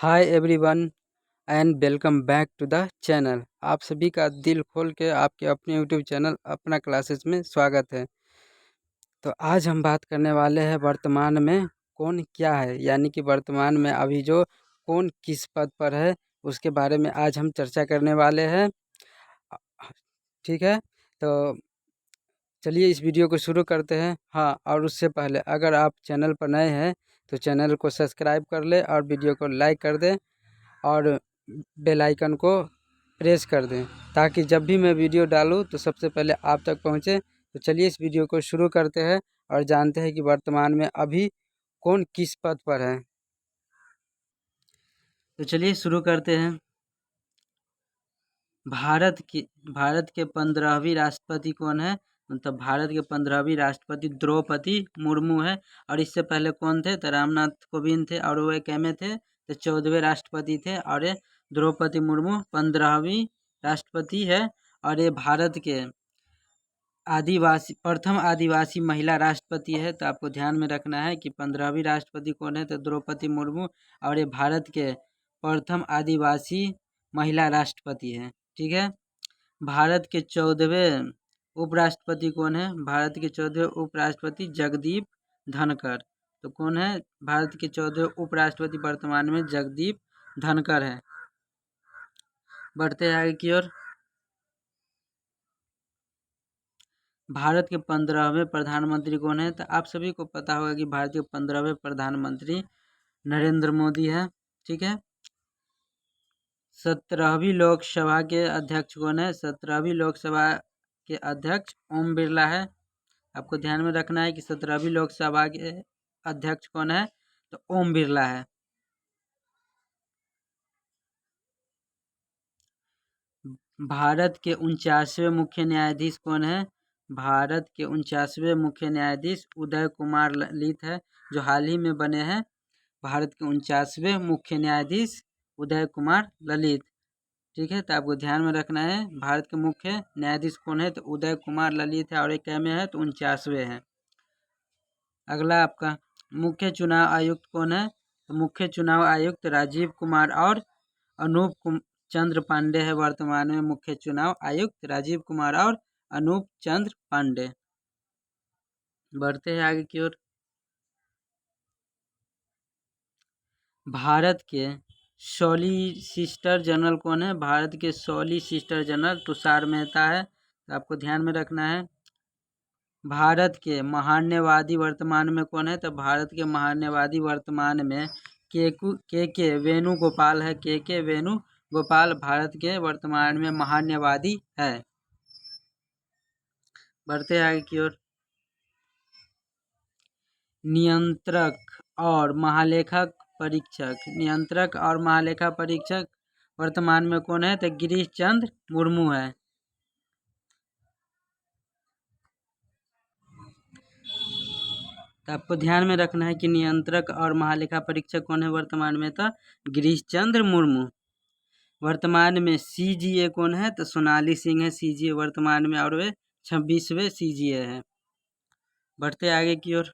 Hi everyone and welcome back to the channel. आप सभी का दिल खोल के आपके अपने यूट्यूब चैनल अपना क्लासेस में स्वागत है। तो आज हम बात करने वाले हैं वर्तमान में कौन क्या है, यानी कि वर्तमान में अभी जो कौन किस पद पर है उसके बारे में आज हम चर्चा करने वाले हैं। ठीक है, तो चलिए इस वीडियो को शुरू करते हैं। हाँ, और उससे पहले अगर आप चैनल पर नए हैं तो चैनल को सब्सक्राइब कर ले और वीडियो को लाइक कर दें और बेल आइकन को प्रेस कर दें ताकि जब भी मैं वीडियो डालूं तो सबसे पहले आप तक पहुंचे। तो चलिए इस वीडियो को शुरू करते हैं और जानते हैं कि वर्तमान में अभी कौन किस पद पर है। तो चलिए शुरू करते हैं। भारत के 15वीं राष्ट्रपति कौन है? मतलब भारत के 15वीं राष्ट्रपति द्रौपदी मुर्मू है। और इससे पहले कौन थे? तो रामनाथ कोविंद थे और वो क्या में थे? तो 14वें राष्ट्रपति थे। और ये द्रौपदी मुर्मू 15वीं राष्ट्रपति है। और ये भारत के प्रथम आदिवासी महिला राष्ट्रपति है। तो आपको ध्यान में रखना है कि 15वीं राष्ट्रपति कौन है? तो द्रौपदी मुर्मू। और ये भारत के प्रथम आदिवासी महिला राष्ट्रपति है। ठीक है। भारत के 14वें उपराष्ट्रपति कौन है? भारत के 14वें उपराष्ट्रपति जगदीप धनखड़। तो कौन है भारत के 14वें उपराष्ट्रपति? वर्तमान में जगदीप धनखड़ है। बढ़ते हैं आगे की ओर। भारत के 15वें प्रधानमंत्री कौन है? तो आप सभी को पता होगा कि भारत के 15वें प्रधानमंत्री नरेंद्र मोदी है। ठीक है। 17वीं लोकसभा के अध्यक्ष कौन है? 17वीं लोकसभा के अध्यक्ष ओम बिरला है। आपको ध्यान में रखना है कि 17वीं लोकसभा के अध्यक्ष कौन है? तो ओम बिरला है। भारत के 49वें मुख्य न्यायाधीश कौन है? भारत के 49वें मुख्य न्यायाधीश उदय कुमार ललित है, जो हाल ही में बने हैं। भारत के 49वें मुख्य न्यायाधीश उदय कुमार ललित। ठीक है, तो आपको ध्यान में रखना है भारत के मुख्य न्यायाधीश कौन है? तो उदय कुमार ललित है। और एक में है? तो 49वें है। अगला आपका मुख्य चुनाव आयुक्त कौन है? तो मुख्य चुनाव आयुक्त राजीव कुमार और अनूप चंद्र पांडे है। वर्तमान में मुख्य चुनाव आयुक्त राजीव कुमार और अनूप चंद्र पांडे। बढ़ते हैं आगे की ओर। भारत के सॉलिसिटर जनरल कौन है? भारत के सॉलिसिटर जनरल तुषार मेहता है। तो आपको ध्यान में रखना है। भारत के महान्यवादी वर्तमान में कौन है? तो भारत के महान्यवादी वर्तमान में के वेणुगोपाल है। के वेणुगोपाल भारत के वर्तमान में महान्यवादी है। बढ़ते आगे की ओर। नियंत्रक और महालेखा परीक्षक वर्तमान में कौन है? तो गिरीश चंद्र मुर्मू है। तो आपको ध्यान में रखना है कि नियंत्रक और महालेखा परीक्षक कौन है वर्तमान में? तो गिरीश चंद्र मुर्मू। वर्तमान में सीजीए कौन है? तो सोनाली सिंह है सीजीए वर्तमान में, और वे 26वें सीजीए है। बढ़ते आगे की ओर।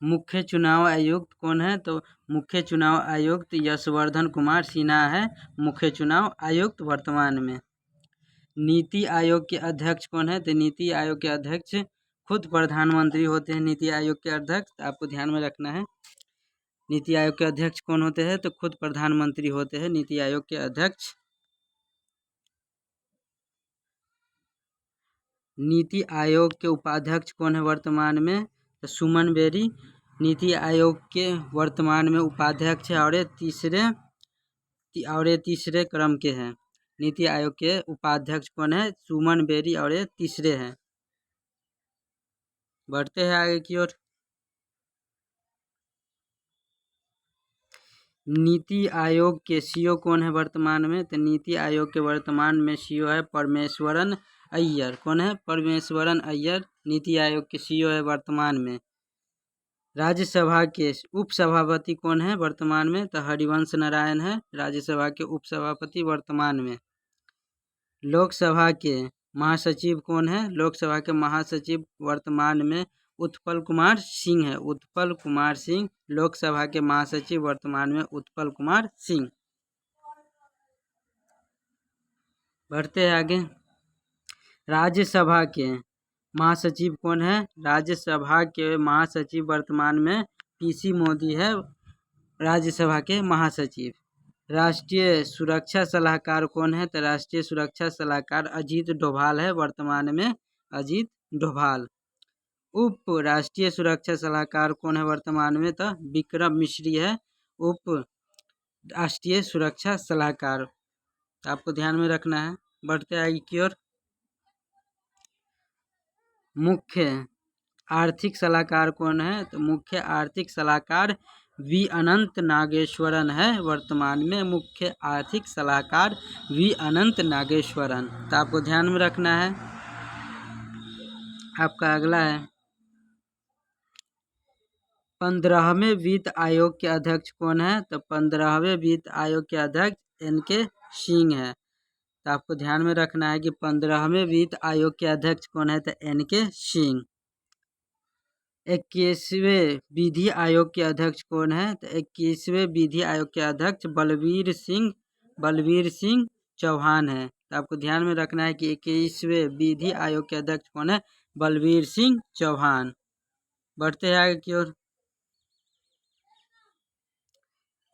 मुख्य चुनाव आयुक्त कौन है? तो मुख्य चुनाव आयुक्त यशवर्धन कुमार सिन्हा है, मुख्य चुनाव आयुक्त वर्तमान में। नीति आयोग के अध्यक्ष कौन है? तो नीति आयोग के अध्यक्ष खुद प्रधानमंत्री होते हैं। नीति आयोग के अध्यक्ष आपको ध्यान में रखना है। नीति आयोग के अध्यक्ष कौन होते हैं? तो खुद प्रधानमंत्री होते हैं नीति आयोग के अध्यक्ष। नीति आयोग के उपाध्यक्ष कौन है वर्तमान में? तो सुमन बेरी नीति आयोग के वर्तमान में उपाध्यक्ष है। और ये तीसरे क्रम के हैं। नीति आयोग के उपाध्यक्ष कौन है? सुमन बेरी, और ये तीसरे हैं। बढ़ते हैं आगे की ओर। नीति आयोग के सीईओ कौन है वर्तमान में? तो नीति आयोग के वर्तमान में सीईओ है परमेश्वरन अय्यर। कौन है? परमेश्वरन अय्यर नीति आयोग के सीईओ है वर्तमान में। राज्यसभा के उपसभापति कौन है वर्तमान में? तो हरिवंश नारायण है राज्यसभा के उपसभापति वर्तमान में। लोकसभा के महासचिव कौन है? लोकसभा के महासचिव वर्तमान में उत्पल कुमार सिंह है। उत्पल कुमार सिंह लोकसभा के महासचिव वर्तमान में उत्पल कुमार सिंह। बढ़ते हैं आगे। राज्यसभा के महासचिव कौन है? राज्यसभा के महासचिव वर्तमान में पीसी मोदी है, राज्यसभा के महासचिव। राष्ट्रीय सुरक्षा सलाहकार कौन है? तो राष्ट्रीय सुरक्षा सलाहकार अजीत डोभाल है, वर्तमान में अजीत डोभाल। उप राष्ट्रीय सुरक्षा सलाहकार कौन है वर्तमान में? तो विक्रम मिश्री है, उप राष्ट्रीय सुरक्षा सलाहकार। आपको ध्यान में रखना है। बढ़ते आगे की ओर। मुख्य आर्थिक सलाहकार कौन है? तो मुख्य आर्थिक सलाहकार वी अनंत नागेश्वरन है, वर्तमान में मुख्य आर्थिक सलाहकार वी अनंत नागेश्वरन। तो आपको ध्यान में रखना है। आपका अगला है 15वें वित्त आयोग के अध्यक्ष कौन है? तो 15वें वित्त आयोग के अध्यक्ष एन.के. सिंह है। तो आपको ध्यान में रखना है कि 15वें वित्त आयोग के अध्यक्ष कौन है? तो एन.के. सिंह। 21वें विधि आयोग के अध्यक्ष कौन है? तो 21वें विधि आयोग के अध्यक्ष बलवीर सिंह चौहान है। तो आपको ध्यान में रखना है कि 21वें विधि आयोग के अध्यक्ष कौन है? बलवीर सिंह चौहान। बढ़ते हैं आगे की ओर।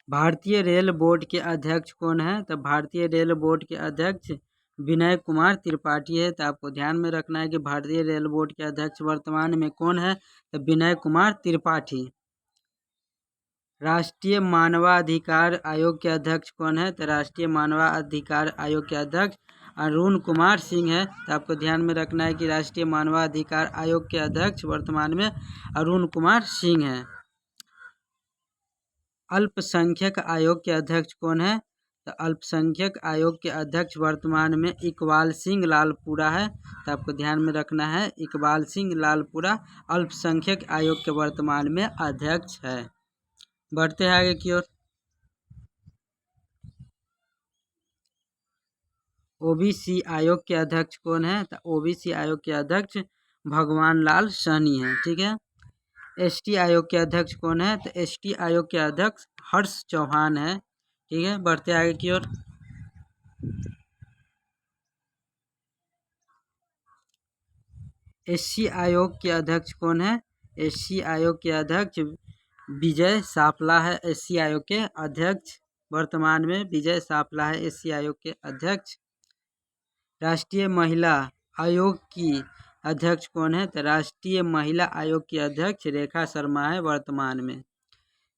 भारतीय रेल बोर्ड के अध्यक्ष कौन है? तो भारतीय रेल बोर्ड के अध्यक्ष विनय कुमार त्रिपाठी है। तो आपको ध्यान में रखना है कि भारतीय रेल बोर्ड के अध्यक्ष वर्तमान में कौन है? तो विनय कुमार त्रिपाठी। राष्ट्रीय मानवाधिकार आयोग के अध्यक्ष कौन है? तो राष्ट्रीय मानवाधिकार आयोग के अध्यक्ष अरुण कुमार सिंह है। तो आपको ध्यान में रखना है कि राष्ट्रीय मानवाधिकार आयोग के अध्यक्ष वर्तमान में अरुण कुमार सिंह है। अल्पसंख्यक आयोग के अध्यक्ष कौन है? तो अल्पसंख्यक आयोग के अध्यक्ष वर्तमान में इकबाल सिंह लालपुरा है। तो आपको ध्यान में रखना है, इकबाल सिंह लालपुरा अल्पसंख्यक आयोग के वर्तमान में अध्यक्ष है। बढ़ते हैं आगे की ओर। ओबीसी आयोग के अध्यक्ष कौन है? तो ओबीसी आयोग के अध्यक्ष भगवान लाल सहनी है। ठीक है। एसटी आयोग के अध्यक्ष कौन है? तो एसटी आयोग के अध्यक्ष हर्ष चौहान है। ठीक है। बढ़ते आगे की ओर। एससी आयोग के अध्यक्ष कौन है? एससी आयोग के अध्यक्ष विजय सापला है। एससी आयोग के अध्यक्ष वर्तमान में विजय सापला है, एससी आयोग के अध्यक्ष। राष्ट्रीय महिला आयोग की अध्यक्ष कौन है? तो राष्ट्रीय महिला आयोग की अध्यक्ष रेखा शर्मा है, वर्तमान में।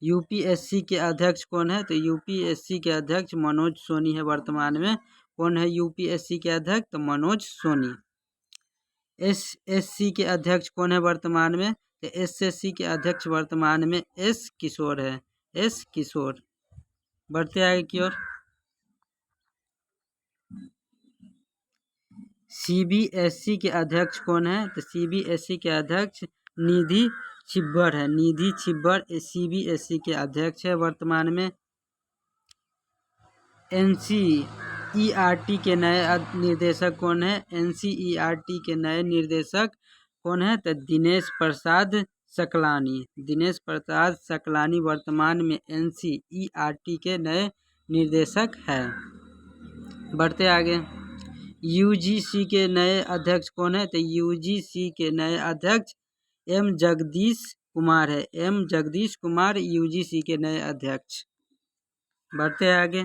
यूपीएससी के अध्यक्ष कौन है? तो यूपीएससी के अध्यक्ष मनोज सोनी है, वर्तमान में। कौन है यूपीएससी के अध्यक्ष? तो मनोज सोनी। एसएससी के अध्यक्ष कौन है वर्तमान में? तो एसएससी के अध्यक्ष वर्तमान में एस किशोर है, एस किशोर। बढ़ते आगे की ओर। सीबीएसई के अध्यक्ष कौन है? तो सीबीएसई के अध्यक्ष निधि छिब्बर है, निधि छिब्बर सीबीएसई के अध्यक्ष है, वर्तमान में। एनसीईआरटी के नए निर्देशक कौन है? एनसीईआरटी के नए निर्देशक कौन है? तो दिनेश प्रसाद सकलानी, दिनेश प्रसाद सकलानी वर्तमान में एनसीईआरटी के नए निर्देशक है। बढ़ते आगे। यूजीसी के नए अध्यक्ष कौन है? तो यूजीसी के नए अध्यक्ष एम जगदीश कुमार है, एम जगदीश कुमार यूजीसी के नए अध्यक्ष। बढ़ते आगे।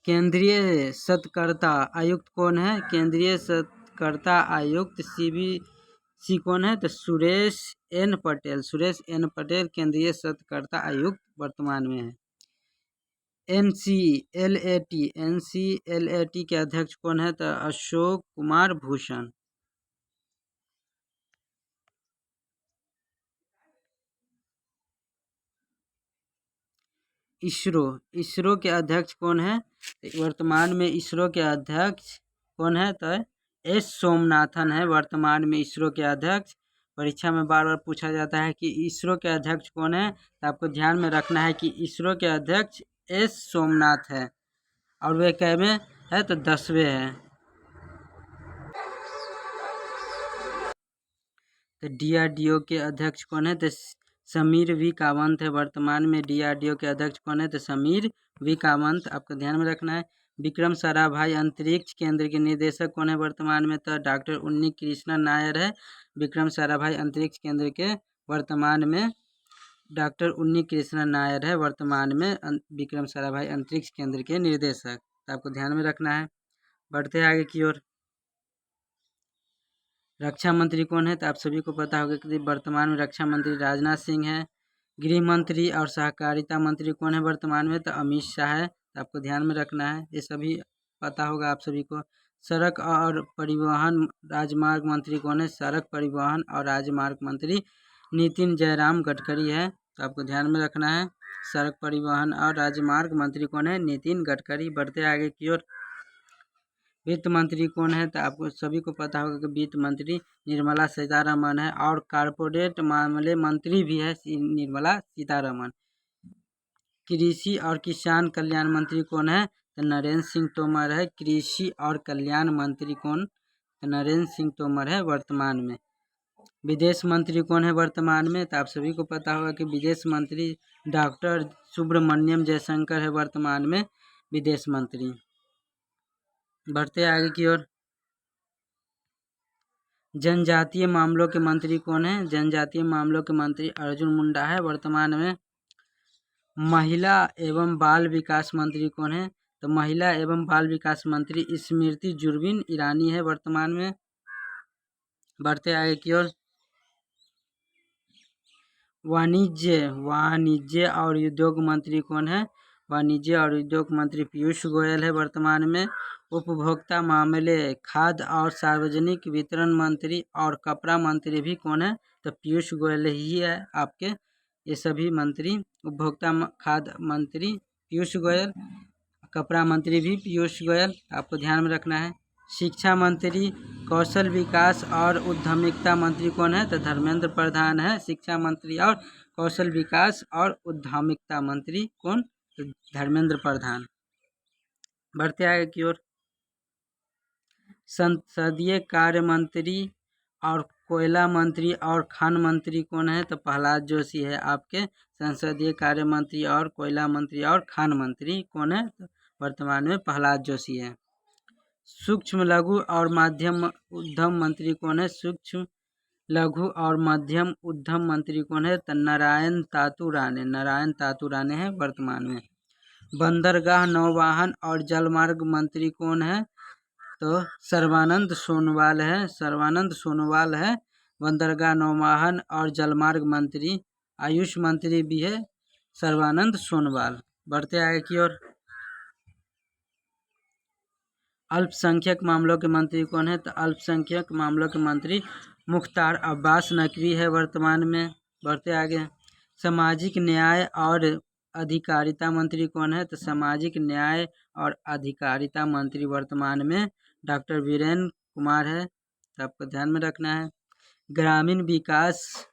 केंद्रीय सत्कर्ता आयुक्त कौन है? केंद्रीय सत्कर्ता आयुक्त सीबीसी कौन है? तो सुरेश एन पटेल, सुरेश एन पटेल केंद्रीय सत्कर्ता आयुक्त वर्तमान में है। एनसीएलएटी के अध्यक्ष कौन है? तो अशोक कुमार भूषण। इसरो के अध्यक्ष कौन है? वर्तमान में इसरो के अध्यक्ष कौन है? तो एस सोमनाथन है, वर्तमान में इसरो के अध्यक्ष। परीक्षा में बार बार पूछा जाता है कि इसरो के अध्यक्ष कौन है, तो आपको ध्यान में रखना है कि इसरो के अध्यक्ष एस सोमनाथ है, और वे कैवें है? तो 10वें है। तो DRDO के अध्यक्ष कौन है? तो समीर वी कामत है वर्तमान में। DRDO के अध्यक्ष कौन है? तो समीर वी कामत, आपको ध्यान में रखना है। विक्रम साराभाई अंतरिक्ष केंद्र के निर्देशक कौन है वर्तमान में? तो डॉक्टर उन्नी कृष्णन नायर है विक्रम साराभाई अंतरिक्ष केंद्र के वर्तमान में। डॉक्टर उन्नी कृष्णन नायर है वर्तमान में विक्रम साराभाई अंतरिक्ष केंद्र के निर्देशक। तो आपको ध्यान में रखना है। बढ़ते आगे की ओर। रक्षा मंत्री कौन है? तो आप सभी को पता होगा कि वर्तमान में रक्षा मंत्री राजनाथ सिंह है। गृह मंत्री और सहकारिता मंत्री कौन है वर्तमान में? तो अमित शाह है। तो आपको ध्यान में रखना है, ये सभी पता होगा आप सभी को। सड़क और परिवहन राजमार्ग मंत्री कौन है? सड़क परिवहन और राजमार्ग मंत्री नितिन जयराम गडकरी है। तो आपको ध्यान में रखना है, सड़क परिवहन और राजमार्ग मंत्री कौन है? नितिन गडकरी। बढ़ते आगे की ओर। वित्त मंत्री कौन है? तो आपको सभी को पता होगा कि वित्त मंत्री निर्मला सीतारमन है। और कारपोरेट मामले मंत्री भी है निर्मला सीतारमन। कृषि और किसान कल्याण मंत्री कौन है? तो नरेंद्र सिंह तोमर है। कृषि और कल्याण मंत्री कौन? तो नरेंद्र सिंह तोमर है वर्तमान में। विदेश मंत्री कौन है वर्तमान में? तो आप सभी को पता होगा कि विदेश मंत्री डॉक्टर सुब्रमण्यम जयशंकर है वर्तमान में विदेश मंत्री। बढ़ते आगे की ओर। जनजातीय मामलों के मंत्री कौन है? जनजातीय मामलों के मंत्री अर्जुन मुंडा है वर्तमान में। महिला एवं बाल विकास मंत्री कौन है? तो महिला एवं बाल विकास मंत्री स्मृति जुबिन ईरानी है वर्तमान में। बढ़ते आगे की ओर। वाणिज्य और उद्योग मंत्री कौन है? वाणिज्य और उद्योग मंत्री पीयूष गोयल है वर्तमान में। उपभोक्ता मामले, खाद्य और सार्वजनिक वितरण मंत्री और कपड़ा मंत्री भी कौन है? तो पीयूष गोयल ही है आपके। ये सभी मंत्री, उपभोक्ता खाद्य मंत्री पीयूष गोयल, कपड़ा मंत्री भी पीयूष गोयल, आपको ध्यान में रखना है। शिक्षा मंत्री, कौशल विकास और उद्यमिता मंत्री कौन है? तो धर्मेंद्र प्रधान है शिक्षा मंत्री और कौशल विकास और उद्यमिता मंत्री कौन? तो धर्मेंद्र प्रधान। बढ़ते आगे की ओर। संसदीय कार्य मंत्री और कोयला मंत्री और खान मंत्री कौन है? तो प्रहलाद जोशी है आपके। संसदीय कार्य मंत्री और कोयला मंत्री और खान मंत्री कौन है? तो वर्तमान में प्रहलाद जोशी है। सूक्ष्म लघु और मध्यम उद्यम मंत्री कौन है? सूक्ष्म लघु और मध्यम उद्यम मंत्री कौन है? तो नारायण तातू राणे है वर्तमान में। बंदरगाह, नौवाहन और जलमार्ग मंत्री कौन है? तो सर्बानंद सोनोवाल है बंदरगाह, नौवाहन और जलमार्ग मंत्री। आयुष मंत्री भी है सर्बानंद सोनोवाल। बढ़ते आगे की ओर। अल्पसंख्यक मामलों के मंत्री कौन है? तो अल्पसंख्यक मामलों के मंत्री मुख्तार अब्बास नकवी है वर्तमान में। बढ़ते आगे। सामाजिक न्याय और अधिकारिता मंत्री कौन है? तो सामाजिक न्याय और अधिकारिता मंत्री वर्तमान में डॉक्टर वीरेंद्र कुमार है। तो आपको ध्यान में रखना है। ग्रामीण विकास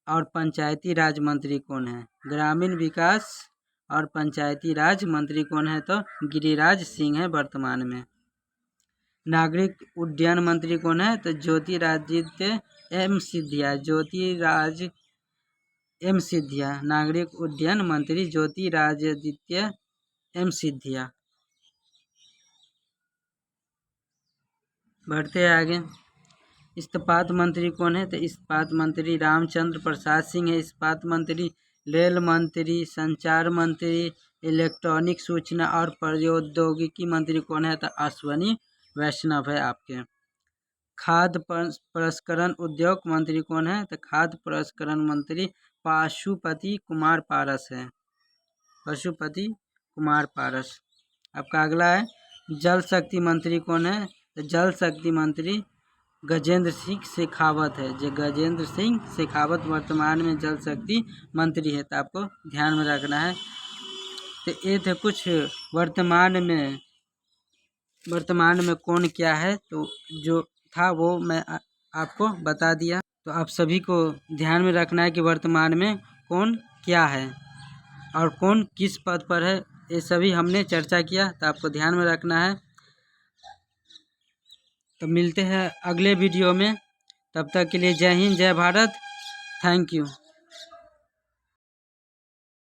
और पंचायती राज मंत्री कौन है? ग्रामीण विकास और पंचायती राज मंत्री कौन है? तो गिरिराज सिंह है वर्तमान में। नागरिक उड्डयन मंत्री कौन है? तो ज्योतिरादित्य एम सिंधिया। नागरिक उड्डयन मंत्री ज्योतिरादित्य एम सिंधिया। बढ़ते आगे। इस्पात मंत्री कौन है? तो इस्पात मंत्री रामचंद्र प्रसाद सिंह है इस्पात मंत्री। रेल मंत्री, संचार मंत्री, इलेक्ट्रॉनिक सूचना और प्रौद्योगिकी मंत्री कौन है? तो अश्वनी वैष्णव है आपके। खाद्य प्रसंस्करण उद्योग मंत्री कौन है? तो खाद्य प्रसंस्करण मंत्री पशुपति कुमार पारस है। पशुपति कुमार पारस। आपका अगला है जल शक्ति मंत्री कौन है? तो जल शक्ति मंत्री गजेंद्र सिंह शेखावत है। जो गजेंद्र सिंह शेखावत वर्तमान में जल शक्ति मंत्री है। तो आपको ध्यान में रखना है। तो ये थे कुछ वर्तमान में कौन क्या है, तो जो था वो मैं आपको बता दिया। तो आप सभी को ध्यान में रखना है कि वर्तमान में कौन क्या है और कौन किस पद पर है, ये सभी हमने चर्चा किया। तो आपको ध्यान में रखना है। तो मिलते हैं अगले वीडियो में। तब तक के लिए जय हिंद, जय भारत। Thank you.